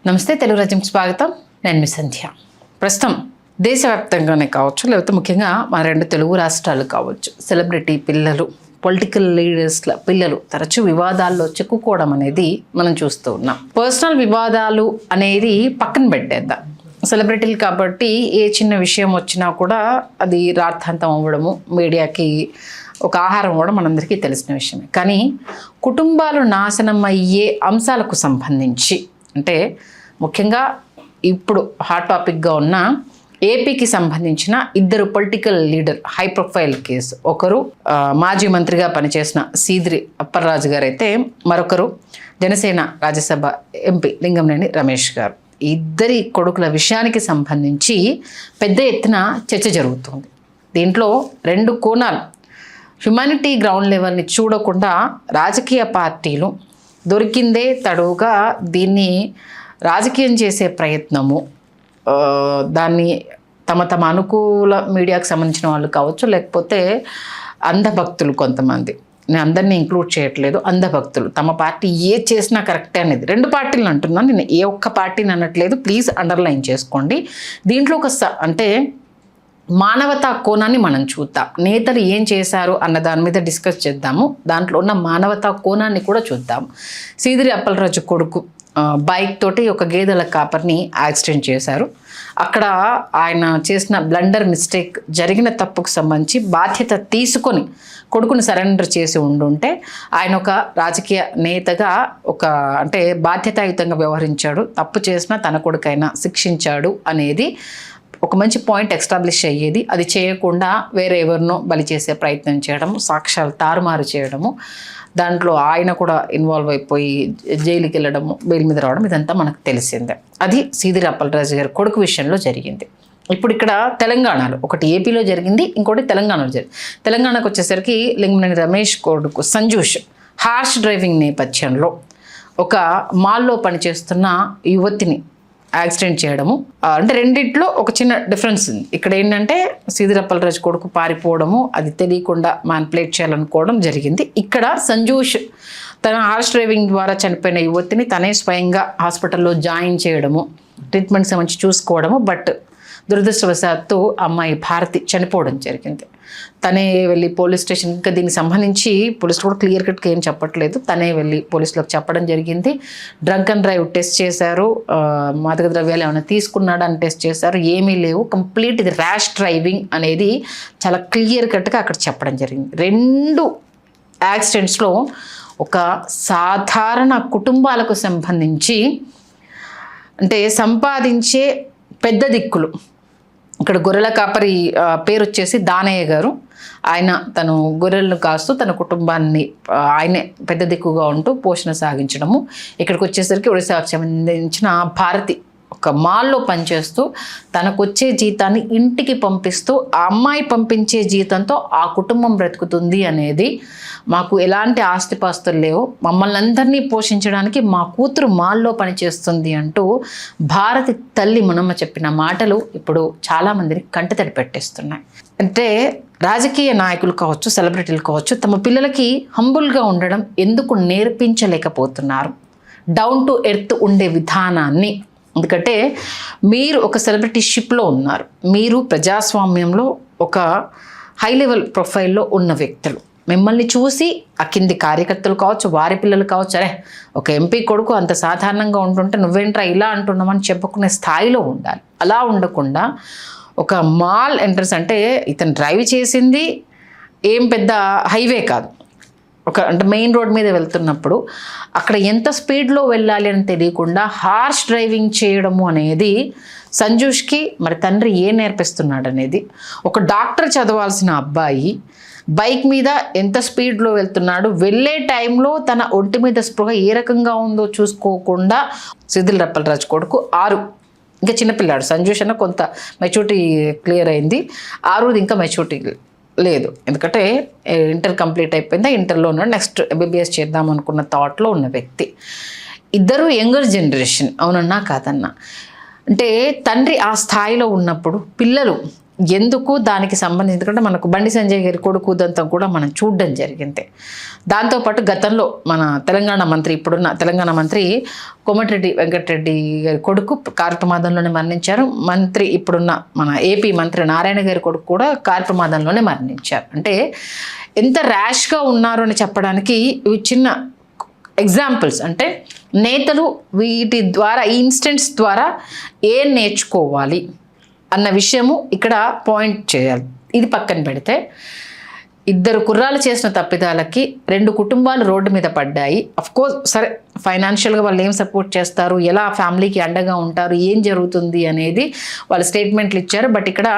నమస్తే, తెలుగు రాజ్యంకి స్వాగతం. నేను మీ సంధ్య. ప్రస్తుతం దేశవ్యాప్తంగానే కావచ్చు, లేకపోతే ముఖ్యంగా మన రెండు తెలుగు రాష్ట్రాలు కావచ్చు, సెలబ్రిటీ పిల్లలు, పొలిటికల్ లీడర్స్ల పిల్లలు తరచూ వివాదాల్లో చిక్కుకోవడం అనేది మనం చూస్తూ ఉన్నాం. పర్సనల్ వివాదాలు అనేది పక్కన పెట్టేద్దాం. సెలబ్రిటీలు కాబట్టి ఏ చిన్న విషయం వచ్చినా కూడా అది రార్థాంతం అవ్వడము, మీడియాకి ఒక ఆహారం కూడా మనందరికీ తెలిసిన విషయమే. కానీ కుటుంబాలు నాశనం అయ్యే అంశాలకు సంబంధించి, అంటే ముఖ్యంగా ఇప్పుడు హాట్ టాపిక్గా ఉన్న ఏపీకి సంబంధించిన ఇద్దరు political leader high profile case. ఒకరు మాజీ మంత్రిగా పనిచేసిన సీదిరి అప్పలరాజు గారు అయితే, మరొకరు జనసేన రాజ్యసభ ఎంపీ లింగంనేని రమేష్ గారు. ఇద్దరి కొడుకుల విషయానికి సంబంధించి పెద్ద ఎత్తున చర్చ జరుగుతుంది. దీంట్లో రెండు కోణాలు, హ్యుమానిటీ గ్రౌండ్ లెవెల్ని చూడకుండా రాజకీయ పార్టీలు దొరికిందే తడువుగా దీన్ని రాజకీయం చేసే ప్రయత్నము, దాన్ని తమ అనుకూల మీడియాకు సంబంధించిన వాళ్ళు కావచ్చు, లేకపోతే అంధభక్తులు కొంతమంది, నేను అందరినీ ఇంక్లూడ్ చేయట్లేదు, అంధభక్తులు తమ పార్టీ ఏ చేసినా కరెక్టే అనేది. రెండు పార్టీలు అంటున్నాను, నేను ఏ ఒక్క పార్టీని అనట్లేదు, ప్లీజ్ అండర్లైన్ చేసుకోండి. దీంట్లో ఒక అంటే మానవతా కోణాన్ని మనం చూద్దాం. నేతలు ఏం చేశారు అన్న దాని మీద డిస్కస్ చేద్దాము, దాంట్లో ఉన్న మానవతా కోణాన్ని కూడా చూద్దాం. సీదిరి అప్పలరాజు కొడుకు బైక్ తోటి ఒక గేదెల కాపర్ని యాక్సిడెంట్ చేశారు. అక్కడ ఆయన చేసిన బ్లండర్ మిస్టేక్, జరిగిన తప్పుకు సంబంధించి బాధ్యత తీసుకొని కొడుకుని సరెండర్ చేసి ఉండుంటే ఆయన ఒక రాజకీయ నేతగా అంటే బాధ్యతాయుతంగా వ్యవహరించాడు, తప్పు చేసినా తన కొడుకైనా శిక్షించాడు అనేది ఒక మంచి పాయింట్ ఎస్టాబ్లిష్ అయ్యేది. అది చేయకుండా వేరే ఎవరినో బలి చేసే ప్రయత్నం చేయడము, సాక్ష్యాలు తారుమారు చేయడము, దాంట్లో ఆయన కూడా ఇన్వాల్వ్ అయిపోయి జైలుకి వెళ్ళడము, బెయిల్ మీద రావడం, ఇదంతా మనకు తెలిసిందే. అది సీదిరి అప్పలరాజు గారి కొడుకు విషయంలో జరిగింది. ఇప్పుడు ఇక్కడ తెలంగాణలో ఒకటి ఏపీలో జరిగింది, ఇంకోటి తెలంగాణలో జరిగింది. తెలంగాణకు వచ్చేసరికి లింగంనేని రమేష్ కొడుకు సంజూష్ హార్ష్ డ్రైవింగ్ నేపథ్యంలో ఒక మాల్లో పనిచేస్తున్న యువతిని యాక్సిడెంట్ చేయడము. అంటే రెండిట్లో ఒక చిన్న డిఫరెన్స్ ఉంది. ఇక్కడ ఏంటంటే సీదిరి అప్పలరాజు కొడుకు పారిపోవడము, అది తెలియకుండా మ్యానిపులేట్ చేయాలనుకోవడం జరిగింది. ఇక్కడ సంజూష్ తన హార్ష్ డ్రైవింగ్ ద్వారా చనిపోయిన యువతిని తనే స్వయంగా హాస్పిటల్లో జాయిన్ చేయడము, ట్రీట్మెంట్ సంబంధించి చూసుకోవడము. బట్ దురదృష్టవశాత్తు అమ్మాయి భారతి చనిపోవడం జరిగింది. తనే వెళ్ళి పోలీస్ స్టేషన్, ఇంకా దీనికి సంబంధించి పోలీసులు కూడా క్లియర్ కట్గా ఏం చెప్పట్లేదు, తనే వెళ్ళి పోలీసులకు చెప్పడం జరిగింది. డ్రంక్ అండ్ డ్రైవ్ టెస్ట్ చేశారు, మాదక ద్రవ్యాలు ఏమైనా తీసుకున్నాడా అని టెస్ట్ చేశారు, ఏమీ లేవు, కంప్లీట్ ఇది ర్యాష్ డ్రైవింగ్ అనేది చాలా క్లియర్ కట్గా అక్కడ చెప్పడం జరిగింది. రెండు యాక్సిడెంట్స్లో ఒక సాధారణ కుటుంబాలకు సంబంధించి, అంటే సంపాదించే పెద్ద దిక్కులు, ఇక్కడ గొర్రెల కాపరి పేరు వచ్చేసి దానయ్య గారు. ఆయన తను గొర్రెలను కాస్తూ తన కుటుంబాన్ని ఆయనే పెద్ద దిక్కుగా ఉంటూ పోషణ సాగించడము. ఇక్కడికి వచ్చేసరికి ఒడిశాకు సంబంధించిన భారతి ఒక మాల్లో పనిచేస్తూ తనకు వచ్చే జీతాన్ని ఇంటికి పంపిస్తూ ఆ అమ్మాయి పంపించే జీతంతో ఆ కుటుంబం బ్రతుకుతుంది అనేది, మాకు ఎలాంటి ఆస్తిపాస్తులు లేవు, మమ్మల్ని అందరినీ పోషించడానికి మా కూతురు మాల్లో పనిచేస్తుంది అంటూ భారతి తల్లి మునమ్మ చెప్పిన మాటలు ఇప్పుడు చాలామందిని కంటతడి పెట్టేస్తున్నాయి. అంటే రాజకీయ నాయకులు కావచ్చు, సెలబ్రిటీలు కావచ్చు, తమ పిల్లలకి హంబుల్గా ఉండడం ఎందుకు నేర్పించలేకపోతున్నారు? డౌన్ టు ఎర్త్ ఉండే విధానాన్ని. ఎందుకంటే మీరు ఒక సెలబ్రిటీషిప్లో ఉన్నారు, మీరు ప్రజాస్వామ్యంలో ఒక హై లెవెల్ ప్రొఫైల్లో ఉన్న వ్యక్తులు, మిమ్మల్ని చూసి ఆ కింది కార్యకర్తలు కావచ్చు, వారి పిల్లలు కావచ్చు, అరే ఒక ఎంపీ కొడుకు అంత సాధారణంగా ఉంటుంటే నువ్వేంట్రా ఇలా అంటున్నామని చెప్పుకునే స్థాయిలో ఉండాలి. అలా ఉండకుండా ఒక మాల్ ఎంట్రన్స్, అంటే ఇతను డ్రైవ్ చేసింది ఏం పెద్ద హైవే కాదు, అంటే మెయిన్ రోడ్ మీద వెళ్తున్నప్పుడు అక్కడ ఎంత స్పీడ్లో వెళ్ళాలి అని తెలియకుండా హార్ష్ డ్రైవింగ్ చేయడము అనేది సంజూష్కి మరి తండ్రి ఏ నేర్పిస్తున్నాడు అనేది. ఒక డాక్టర్ చదవాల్సిన అబ్బాయి బైక్ మీద ఎంత స్పీడ్లో వెళ్తున్నాడు, వెళ్ళే టైంలో తన ఒంటి మీద స్పృహ ఏ రకంగా ఉందో చూసుకోకుండా, సీదిరి అప్పలరాజు కొడుకు 6, ఇంకా చిన్నపిల్లాడు సంజూష్ అన్న కొంత మెచ్యూరిటీ క్లియర్ అయింది, 6 ఇంకా మెచ్యూరిటీ లేదు. ఎందుకంటే ఇంటర్ కంప్లీట్ అయిపోయిందా, ఇంటర్లో ఉన్నాడు, నెక్స్ట్ ఎంబీబీఎస్ చేద్దాం అనుకున్న థాట్లో ఉన్న వ్యక్తి. ఇద్దరు యంగర్ జనరేషన్, అవునన్నా కాదన్నా. అంటే తండ్రి ఆ స్థాయిలో ఉన్నప్పుడు పిల్లలు ఎందుకు దానికి సంబంధించి, ఎందుకంటే మనకు బండి సంజయ్ గారి కొడుకు దంతం కూడా మనం చూడడం జరిగింది. దాంతోపాటు గతంలో మన తెలంగాణ మంత్రి, ఇప్పుడున్న తెలంగాణ మంత్రి కోమటిరెడ్డి వెంకటరెడ్డి గారి కొడుకు కారు ప్రమాదంలోనే మరణించారు. మంత్రి ఇప్పుడున్న మన ఏపీ మంత్రి నారాయణ గారి కొడుకు కూడా కారు ప్రమాదంలోనే మరణించారు. అంటే ఎంత ర్యాష్గా ఉన్నారు అని చెప్పడానికి ఇవి చిన్న ఎగ్జాంపుల్స్. అంటే నేతలు వీటి ద్వారా, ఈ ఇన్సిడెంట్స్ ద్వారా ఏం నేర్చుకోవాలి అన్న విషయము ఇక్కడ పాయింట్ చేయాలి. ఇది పక్కన పెడితే 2 కుర్రాలు చేసిన తప్పిదాలకి 2 కుటుంబాలు రోడ్డు మీద పడ్డాయి. అఫ్కోర్స్ సరే, ఫైనాన్షియల్గా వాళ్ళు ఏం సపోర్ట్ చేస్తారు, ఎలా ఫ్యామిలీకి అండగా ఉంటారు, ఏం జరుగుతుంది అనేది వాళ్ళు స్టేట్మెంట్లు ఇచ్చారు. బట్ ఇక్కడ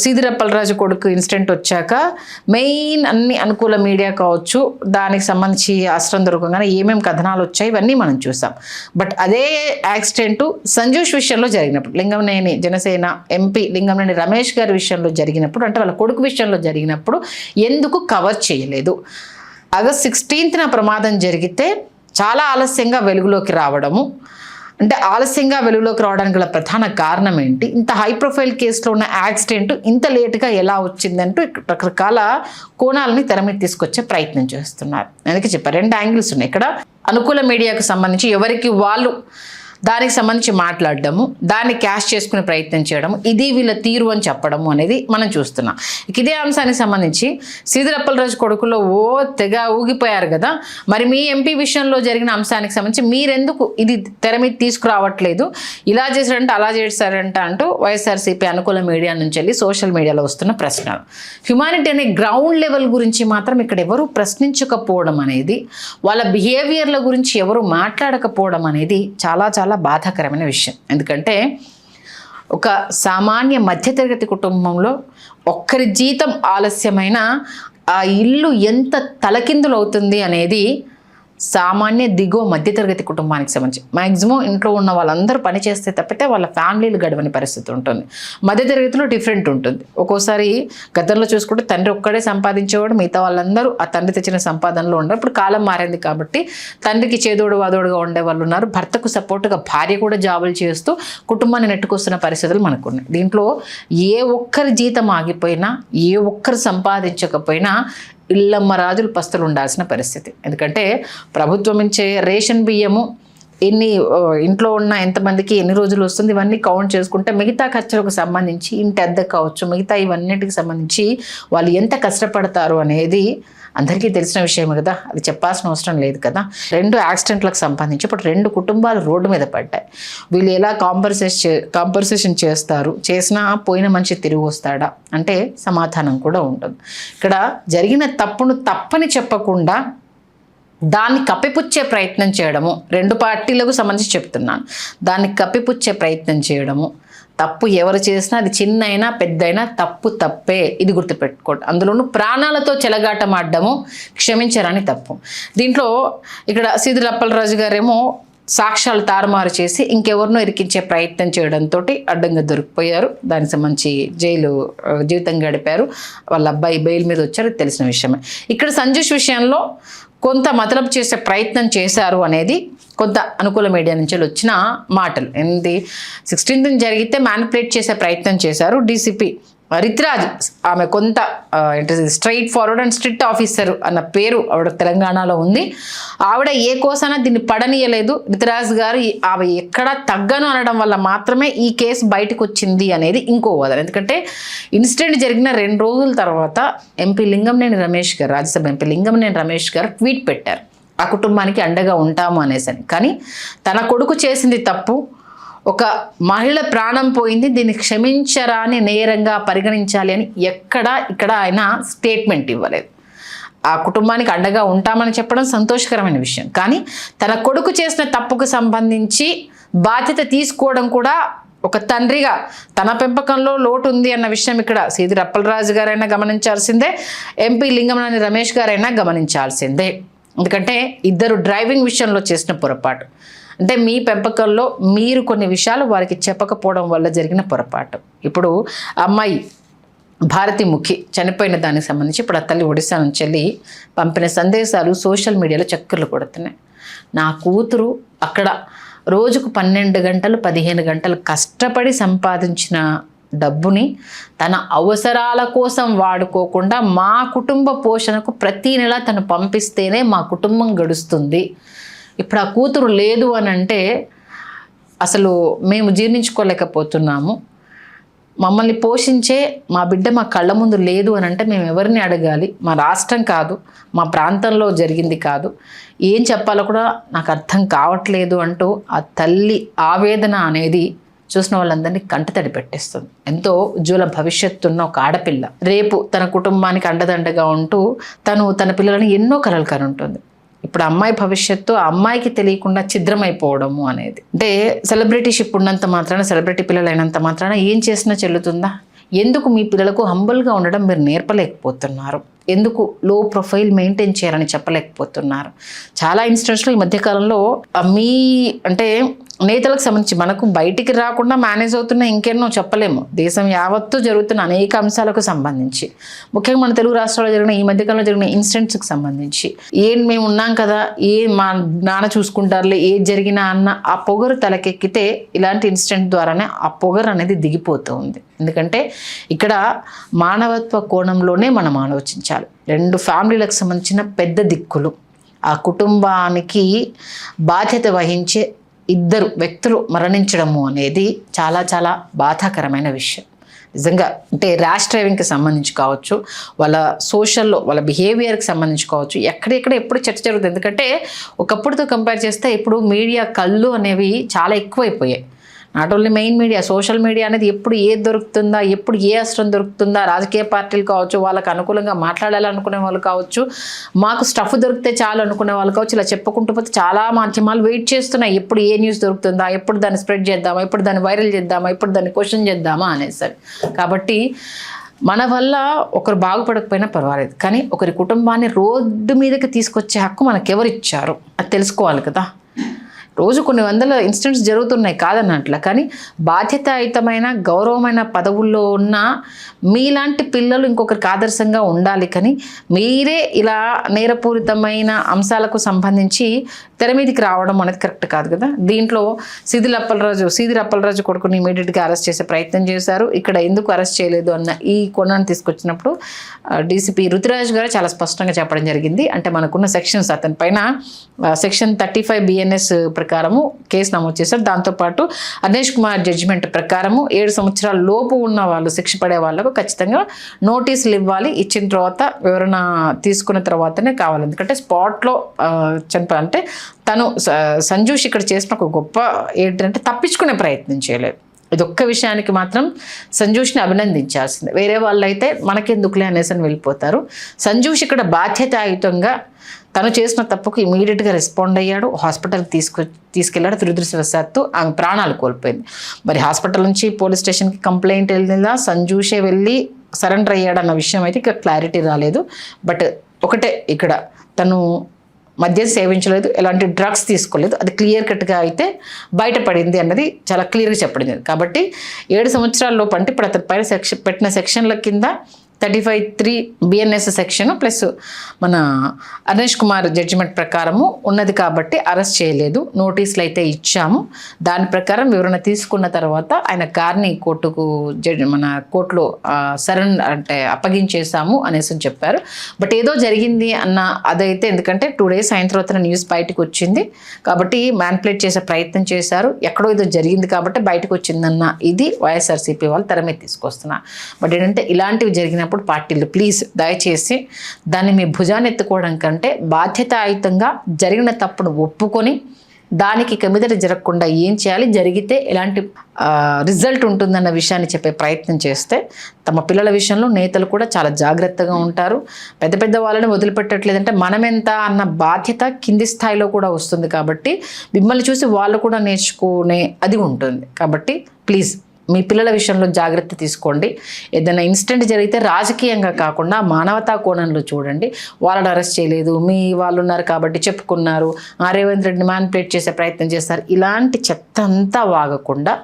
సీదిరప్పలరాజు కొడుకు ఇన్సిడెంట్ వచ్చాక మెయిన్ అన్ని అనుకూల మీడియా కావచ్చు, దానికి సంబంధించి అస్త్రం దొరకగానే ఏమేమి కథనాలు వచ్చాయి ఇవన్నీ మనం చూసాం. బట్ అదే యాక్సిడెంట్ సంజూష్ విషయంలో జరిగినప్పుడు, లింగంనేని జనసేన ఎంపీ లింగంనేని రమేష్ గారి విషయంలో జరిగినప్పుడు, అంటే వాళ్ళ కొడుకు విషయంలో జరిగినప్పుడు ఎందుకు కవర్ చేయలేదు? ఆగస్ట్ 16న ప్రమాదం జరిగితే చాలా ఆలస్యంగా వెలుగులోకి రావడము, అంటే ఆలస్యంగా వెలుగులోకి రావడానికి గల ప్రధాన కారణం ఏంటి? ఇంత హై ప్రొఫైల్ కేసులో ఉన్న యాక్సిడెంట్ ఇంత లేటుగా ఎలా వచ్చిందంటూ రకరకాల కోణాలని తెర మీద తీసుకొచ్చే ప్రయత్నం చేస్తున్నారు. అందుకే చెప్పారు 2 యాంగిల్స్ ఉన్నాయి ఇక్కడ. అనుకూల మీడియాకు సంబంధించి ఎవరికి వాళ్ళు దానికి సంబంధించి మాట్లాడడము, దాన్ని క్యాష్ చేసుకునే ప్రయత్నం చేయడము, ఇది వీళ్ళ తీరు అని చెప్పడము అనేది మనం చూస్తున్నాం. ఇదే అంశానికి సంబంధించి సీదిరప్పలరాజు కొడుకులో తెగ ఊగిపోయారు కదా. మరి మీ ఎంపీ విషయంలో జరిగిన అంశానికి సంబంధించి మీరెందుకు ఇది తెర మీద తీసుకురావట్లేదు, ఇలా చేశారంటే అలా చేశారంట అంటూ వైఎస్ఆర్సీపీ అనుకూల మీడియా నుంచి వెళ్ళి సోషల్ మీడియాలో వస్తున్న ప్రశ్నలు. హ్యుమానిటీ అనే గ్రౌండ్ లెవెల్ గురించి మాత్రం ఇక్కడ ఎవరు ప్రశ్నించకపోవడం అనేది, వాళ్ళ బిహేవియర్ల గురించి ఎవరు మాట్లాడకపోవడం అనేది చాలా చాలా బాధాకరమైన విషయం. ఎందుకంటే ఒక సామాన్య మధ్యతరగతి కుటుంబంలో ఒక్కరి జీతం ఆలస్యమైన ఆ ఇల్లు ఎంత తలకిందులు అవుతుంది అనేది సామాన్య దిగువ మధ్యతరగతి కుటుంబానికి సంబంధించి మ్యాక్సిమం ఇంట్లో ఉన్న వాళ్ళందరూ పని చేస్తే తప్పితే వాళ్ళ ఫ్యామిలీలు గడవని పరిస్థితి ఉంటుంది. మధ్యతరగతిలో డిఫరెంట్ ఉంటుంది. ఒక్కోసారి గతంలో చూసుకుంటే తండ్రి ఒక్కడే సంపాదించేవాడు, మిగతా వాళ్ళందరూ ఆ తండ్రి తెచ్చిన సంపాదనలో ఉండరు. ఇప్పుడు కాలం మారింది కాబట్టి తండ్రికి చేదోడు వాదోడుగా ఉండే వాళ్ళు ఉన్నారు. భర్తకు సపోర్టుగా భార్య కూడా జాబులు చేస్తూ కుటుంబాన్ని నెట్టుకొస్తున్న పరిస్థితులు మనకు ఉన్నాయి. దీంట్లో ఏ ఒక్కరి జీతం ఆగిపోయినా, ఏ ఒక్కరు సంపాదించకపోయినా ఇళ్ళమ్మ రాజులు పస్తులు ఉండాల్సిన పరిస్థితి. ఎందుకంటే ప్రభుత్వం ఇచ్చే రేషన్ బియ్యము ఎన్ని ఇంట్లో ఉన్న ఎంతమందికి ఎన్ని రోజులు వస్తుంది ఇవన్నీ కౌంట్ చేసుకుంటే మిగతా ఖర్చులకు సంబంధించి ఇంటి అద్దె కావచ్చు, మిగతా ఇవన్నిటికి సంబంధించి వాళ్ళు ఎంత కష్టపడతారు అనేది అందరికీ తెలిసిన విషయమే కదా, అది చెప్పాల్సిన అవసరం లేదు కదా. 2 యాక్సిడెంట్లకు సంబంధించి ఇప్పుడు 2 కుటుంబాలు రోడ్డు మీద పడ్డాయి. వీళ్ళు ఎలా కాంపన్సేషన్ చేస్తారు, చేసినా పోయిన మనిషి తిరిగి వస్తాడా అంటే సమాధానం కూడా ఉంటుంది. ఇక్కడ జరిగిన తప్పును తప్పని చెప్పకుండా దాన్ని కప్పిపుచ్చే ప్రయత్నం చేయడము, 2 పార్టీలకు సంబంధించి చెప్తున్నాను, దాన్ని కప్పిపుచ్చే ప్రయత్నం చేయడము, తప్పు ఎవరు చేసినా అది చిన్నైనా పెద్దయినా తప్పు తప్పే, ఇది గుర్తుపెట్టుకోండి. అందులోనూ ప్రాణాలతో చెలగాటమాడము క్షమించరాని తప్పు. దీంట్లో ఇక్కడ సీదిరప్పలరాజు గారేమో సాక్ష్యాలు తారుమారు చేసి ఇంకెవరినో ఇరికించే ప్రయత్నం చేయడంతో అడ్డంగా దొరికిపోయారు. దానికి సంబంధించి జీవితం గడిపారు. వాళ్ళ అబ్బాయి బెయిల్ మీద వచ్చారు, తెలిసిన విషయమే. ఇక్కడ సంజూష్ విషయంలో కొంత మతలబు చేసే ప్రయత్నం చేశారు అనేది కొంత అనుకూల మీడియా నుంచి వచ్చిన మాటలు. 16th జరిగితే మ్యానిపులేట్ చేసే ప్రయత్నం చేశారు. డీసీపీ రితిరాజ్ ఆమె కొంత straight forward and strict officer అన్న పేరు ఆవిడ తెలంగాణలో ఉంది. ఆవిడ ఏ కోసాన దీన్ని పడనీయలేదు. రితిరాజ్ గారు ఆమె ఎక్కడా తగ్గను అనడం వల్ల మాత్రమే ఈ కేసు బయటకు వచ్చింది అనేది ఇంకో వాదన. ఎందుకంటే ఇన్సిడెంట్ జరిగిన 2 రోజుల తర్వాత ఎంపీ లింగంనేని రమేష్ గారు, రాజ్యసభ ఎంపీ లింగంనేని రమేష్ గారు ట్వీట్ పెట్టారు, ఆ కుటుంబానికి అండగా ఉంటాము అనేసని. కానీ తన కొడుకు చేసింది తప్పు, ఒక మహిళ ప్రాణం పోయింది, దీన్ని క్షమించరాని నేరంగా పరిగణించాలి అని ఇక్కడ ఆయన స్టేట్మెంట్ ఇవ్వలేదు. ఆ కుటుంబానికి అండగా ఉంటామని చెప్పడం సంతోషకరమైన విషయం. కానీ తన కొడుకు చేసిన తప్పుకు సంబంధించి బాధ్యత తీసుకోవడం కూడా ఒక తండ్రిగా తన పెంపకంలో లోటు ఉంది అన్న విషయం ఇక్కడ సీదిరప్పలరాజు గారైనా గమనించాల్సిందే, ఎంపీ లింగంనేని రమేష్ గారైనా గమనించాల్సిందే. ఎందుకంటే ఇద్దరు డ్రైవింగ్ విషయంలో చేసిన పొరపాటు, అంటే మీ పెంపకంలో మీరు కొన్ని విషయాలు వారికి చెప్పకపోవడం వల్ల జరిగిన పొరపాటు. ఇప్పుడు అమ్మాయి భారతిముఖి చనిపోయిన దానికి సంబంధించి ఇప్పుడు ఆ తల్లి ఒడిశా నుంచి వెళ్ళి పంపిన సందేశాలు సోషల్ మీడియాలో చక్కర్లు కొడుతున్నాయి. నా కూతురు అక్కడ రోజుకు 12 గంటలు 15 గంటలు కష్టపడి సంపాదించిన డబ్బుని తన అవసరాల కోసం వాడుకోకుండా మా కుటుంబ పోషణకు ప్రతీ నెల తను పంపిస్తేనే మా కుటుంబం గడుస్తుంది. ఇప్పుడు ఆ కూతురు లేదు అని అంటే అసలు మేము జీర్ణించుకోలేకపోతున్నాము. మమ్మల్ని పోషించే మా బిడ్డ మా కళ్ళ ముందు లేదు అని అంటే మేము ఎవరిని అడగాలి? మా రాష్ట్రం కాదు, మా ప్రాంతంలో జరిగింది కాదు, ఏం చెప్పాలో కూడా నాకు అర్థం కావట్లేదు అంటూ ఆ తల్లి ఆవేదన అనేది చూసిన వాళ్ళందరినీ కంటతడి పెట్టేస్తుంది. ఎంతో ఉజ్వల భవిష్యత్తు ఉన్న ఒక ఆడపిల్ల రేపు తన కుటుంబానికి అండదండగా ఉంటూ తన పిల్లలని ఎన్నో కలలు కనుంటుంది. ఇప్పుడు అమ్మాయి భవిష్యత్తు ఆ అమ్మాయికి తెలియకుండా ఛిద్రమైపోవడము అనేది, అంటే సెలబ్రిటీషిప్ ఉన్నంత మాత్రాన, సెలబ్రిటీ పిల్లలు అయినంత మాత్రాన ఏం చేసినా చెల్లుతుందా? ఎందుకు మీ పిల్లలకు హంబుల్గా ఉండడం మీరు నేర్పలేకపోతున్నారు? ఎందుకు లో ప్రొఫైల్ మెయింటైన్ చేయాలని చెప్పలేకపోతున్నారు? చాలా ఇన్స్టెంట్స్లో ఈ మధ్యకాలంలో మీ అంటే నేతలకు సంబంధించి మనకు బయటికి రాకుండా మేనేజ్ అవుతున్న ఇంకెన్నో చెప్పలేము. దేశం యావత్తు జరుగుతున్న అనేక అంశాలకు సంబంధించి, ముఖ్యంగా మన తెలుగు రాష్ట్రాల్లో జరిగిన ఈ మధ్యకాలంలో జరిగిన ఇన్సిడెంట్స్కి సంబంధించి మేము ఉన్నాం కదా, మా నాన్న చూసుకుంటారులే ఏది జరిగినా అన్న ఆ పొగరు తలకెక్కితే ఇలాంటి ఇన్సిడెంట్ ద్వారానే ఆ పొగరు అనేది దిగిపోతూ ఉంది. ఎందుకంటే ఇక్కడ మానవత్వ కోణంలోనే మనం ఆలోచించాలి. 2 ఫ్యామిలీలకు సంబంధించిన పెద్ద దిక్కులు, ఆ కుటుంబానికి బాధ్యత వహించే 2 వ్యక్తులు మరణించడము అనేది చాలా చాలా బాధాకరమైన విషయం. నిజంగా అంటే ర్యాష్ డ్రైవింగ్కి సంబంధించి కావచ్చు, వాళ్ళ సోషల్లో వాళ్ళ బిహేవియర్కి సంబంధించి కావచ్చు, ఎక్కడెక్కడ ఎప్పుడు చర్చ జరుగుతుంది. ఎందుకంటే ఒకప్పుడుతో కంపేర్ చేస్తే ఇప్పుడు మీడియా కళ్ళు అనేవి చాలా ఎక్కువైపోయాయి. Not only main media, social media అనేది ఎప్పుడు ఏది దొరుకుతుందా, ఎప్పుడు ఏ అస్త్రం దొరుకుతుందా, రాజకీయ పార్టీలు కావచ్చు, వాళ్ళకు అనుకూలంగా మాట్లాడాలనుకునే వాళ్ళు కావచ్చు, మాకు స్టఫ్ దొరికితే చాలు అనుకునే వాళ్ళు కావచ్చు, ఇలా చెప్పుకుంటూ పోతే చాలా మాధ్యమాలు వెయిట్ చేస్తున్నాయి. ఎప్పుడు ఏ న్యూస్ దొరుకుతుందా, ఎప్పుడు దాన్ని స్ప్రెడ్ చేద్దామా, ఎప్పుడు దాన్ని వైరల్ చేద్దామా, ఎప్పుడు దాన్ని క్వశ్చన్ చేద్దామా అనేసరి. కాబట్టి మన వల్ల ఒకరు బాగుపడకపోయినా పర్వాలేదు, కానీ ఒకరి కుటుంబాన్ని రోడ్డు మీదకి తీసుకొచ్చే హక్కు మనకెవరు ఇచ్చారు అది తెలుసుకోవాలి కదా. రోజు కొన్ని వందల ఇన్సిడెంట్స్ జరుగుతున్నాయి కాదన్నట్ల, కానీ బాధ్యతాయుతమైన గౌరవమైన పదవుల్లో ఉన్న మీలాంటి పిల్లలు ఇంకొకరికి ఆదర్శంగా ఉండాలి. కానీ మీరే ఇలా నేరపూరితమైన అంశాలకు సంబంధించి తెర మీదకి రావడం అనేది కరెక్ట్ కాదు కదా. దీంట్లో సీదిరి అప్పలరాజు కొడుకుని ఇమీడియట్గా అరెస్ట్ చేసే ప్రయత్నం చేశారు. ఇక్కడ ఎందుకు అరెస్ట్ చేయలేదు అన్న ఈ కోణాన్ని తీసుకొచ్చినప్పుడు డీసీపీ రుతురాజ్ గారు చాలా స్పష్టంగా చెప్పడం జరిగింది. అంటే మనకున్న సెక్షన్స్, అతని పైన సెక్షన్ 35 BNS ప్రకారము కేసు నమోదు చేశారు. దాంతోపాటు అర్నేష్ కుమార్ జడ్జిమెంట్ ప్రకారము 7 సంవత్సరాల లోపు ఉన్న వాళ్ళు, శిక్ష పడే వాళ్ళకు ఖచ్చితంగా నోటీసులు ఇవ్వాలి. ఇచ్చిన తర్వాత వివరణ తీసుకున్న తర్వాతనే కావాలి. ఎందుకంటే స్పాట్లో చనిపోయి అంటే సంజూష్ ఇక్కడ చేసిన ఒక గొప్ప ఏంటంటే తప్పించుకునే ప్రయత్నం చేయలేదు. ఇది ఒక్క విషయానికి మాత్రం సంజూష్ని అభినందించాల్సిందే. వేరే వాళ్ళు అయితే మనకెందుకులే అనేసి వెళ్ళిపోతారు. సంజూష్ ఇక్కడ బాధ్యతాయుతంగా తను చేసిన తప్పుకు ఇమీడియట్గా రెస్పాండ్ అయ్యాడు. హాస్పిటల్కి తీసుకెళ్ళాడు. దురదృష్టవశాత్తు ఆమె ప్రాణాలు కోల్పోయింది. మరి హాస్పిటల్ నుంచి పోలీస్ స్టేషన్కి కంప్లైంట్ వెళ్ళిందా, సంజూషే వెళ్ళి సరెండర్ అయ్యాడన్న విషయం అయితే ఇక క్లారిటీ రాలేదు. బట్ ఒకటే, ఇక్కడ తను మద్యం సేవించలేదు, ఎలాంటి డ్రగ్స్ తీసుకోలేదు, అది క్లియర్ కట్గా అయితే బయటపడింది అన్నది చాలా క్లియర్గా చెప్పడింది. కాబట్టి 7 సంవత్సరాల లోపు అంటే ఇప్పుడు అతని పైన పెట్టిన సెక్షన్ల కింద 35(3) BNS సెక్షన్ ప్లస్ మన అర్నేష్ కుమార్ జడ్జిమెంట్ ప్రకారము ఉన్నది కాబట్టి అరెస్ట్ చేయలేదు. నోటీసులు అయితే ఇచ్చాము. దాని ప్రకారం వివరణ తీసుకున్న తర్వాత ఆయన కార్ని మన కోర్టులో అంటే అప్పగించేసాము అనేసి చెప్పారు. బట్ ఏదో జరిగింది అన్న అదైతే, ఎందుకంటే 2 days అయిన తర్వాత న్యూస్ బయటకు వచ్చింది కాబట్టి మ్యానిపులేట్ చేసే ప్రయత్నం చేశారు. ఎక్కడో ఏదో జరిగింది కాబట్టి బయటకు వచ్చిందన్న ఇది వైఎస్ఆర్సీపీ వాళ్ళు తెర మీద తీసుకొస్తున్నారు. బట్ ఏంటంటే ఇలాంటివి జరిగినప్పుడు పార్టీలు ప్లీజ్ దయచేసి దాన్ని మీ భుజాన్ని ఎత్తుకోవడం కంటే బాధ్యతాయుతంగా జరిగిన తప్పును ఒప్పుకొని దానికి ఇక మీదట జరగకుండా ఏం చేయాలి, జరిగితే ఎలాంటి రిజల్ట్ ఉంటుందన్న విషయాన్ని చెప్పే ప్రయత్నం చేస్తే తమ పిల్లల విషయంలో నేతలు కూడా చాలా జాగ్రత్తగా ఉంటారు. పెద్ద పెద్ద వాళ్ళని వదిలిపెట్టట్లేదంటే మనమెంత అన్న బాధ్యత కింది స్థాయిలో కూడా వస్తుంది. కాబట్టి మిమ్మల్ని చూసి వాళ్ళు కూడా నేర్చుకునే అది ఉంటుంది. కాబట్టి ప్లీజ్ మీ పిల్లల విషయంలో జాగ్రత్త తీసుకోండి. ఏదైనా ఇన్సిడెంట్ జరిగితే రాజకీయంగా కాకుండా మానవతా కోణంలో చూడండి. వాళ్ళని అరెస్ట్ చేయలేదు, మీ వాళ్ళు ఉన్నారు కాబట్టి చెప్పుకున్నారు, రేవంత్ రెడ్డిని మ్యానిపులేట్ చేసే ప్రయత్నం చేస్తారు, ఇలాంటి చెత్త అంతా వాగకుండా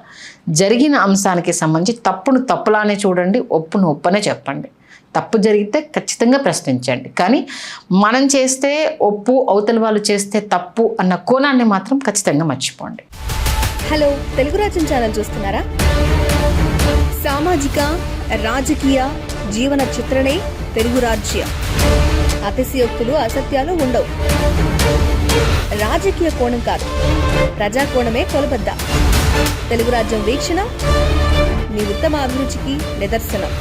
జరిగిన అంశానికి సంబంధించి తప్పును తప్పులానే చూడండి, ఒప్పును ఒప్పనే చెప్పండి. తప్పు జరిగితే ఖచ్చితంగా ప్రశ్నించండి, కానీ మనం చేస్తే ఒప్పు, అవతల వాళ్ళు చేస్తే తప్పు అన్న కోణాన్ని మాత్రం ఖచ్చితంగా మర్చిపోండి. హలో, తెలుగు రాజ్యం ఛానల్ చూస్తున్నారా? సామాజిక రాజకీయ జీవన చిత్రణే తెలుగు రాజ్యం. అతిశయోక్తులు అసత్యాలు ఉండవు. రాజకీయ కోణం కాదు, ప్రజా కోణమే కొలబద్ద. తెలుగు రాజ్యం వీక్షణ మీ ఉత్తమ అభిరుచికి నిదర్శనం.